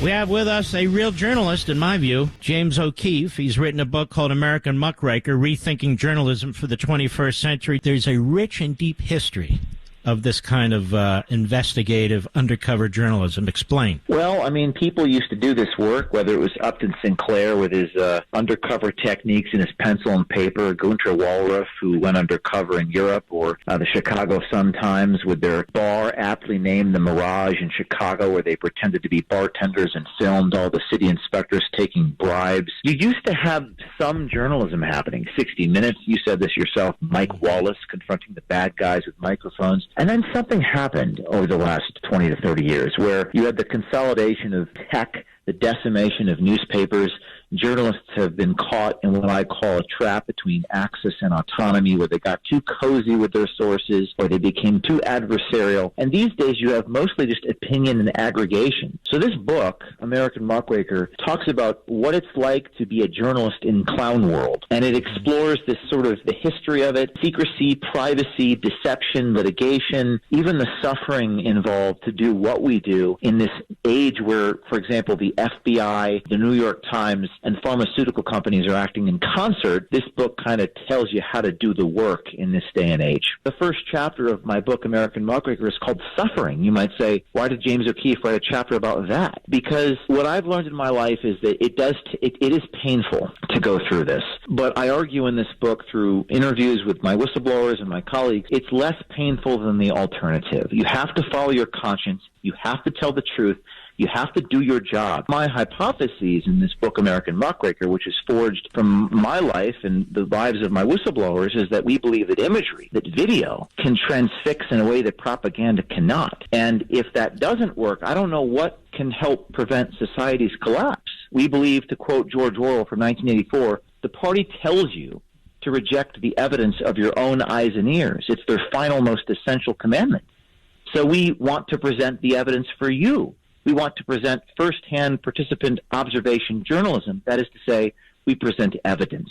We have with us a real journalist, in my view, James O'Keefe. He's written a book called American Muckraker, Rethinking Journalism for the 21st Century. There's a rich and deep history of this kind of investigative undercover journalism. Explain. Well, I mean, people used to do this work, whether it was Upton Sinclair with his undercover techniques and his pencil and paper, Gunter Wallraff, who went undercover in Europe, or the Chicago Sun-Times with their bar aptly named The Mirage in Chicago, where they pretended to be bartenders and filmed all the city inspectors taking bribes. You used to have some journalism happening. 60 Minutes, you said this yourself, Mike Wallace confronting the bad guys with microphones. And then something happened over the last 20 to 30 years where you had the consolidation of tech, the decimation of newspapers. Journalists have been caught in what I call a trap between access and autonomy, where they got too cozy with their sources, or they became too adversarial. And these days you have mostly just opinion and aggregation. So this book, American Muckraker, talks about what it's like to be a journalist in clown world. And it explores this sort of the history of it, secrecy, privacy, deception, litigation, even the suffering involved to do what we do in this age where, for example, the FBI, the New York Times, and pharmaceutical companies are acting in concert. This book kind of tells you how to do the work in this day and age. The first chapter of my book, American Muckraker, is called Suffering. You might say, why did James O'Keefe write a chapter about that? Because what I've learned in my life is that it is painful to go through this. But I argue in this book through interviews with my whistleblowers and my colleagues, it's less painful than the alternative. You have to follow your conscience. You have to tell the truth. You have to do your job. My hypotheses in this book, American Muckraker, which is forged from my life and the lives of my whistleblowers, is that we believe that imagery, that video, can transfix in a way that propaganda cannot. And if that doesn't work, I don't know what can help prevent society's collapse. We believe, to quote George Orwell from 1984, the party tells you to reject the evidence of your own eyes and ears. It's their final, most essential commandment. So we want to present the evidence for you. We want to present first-hand participant observation journalism. That is to say, we present evidence.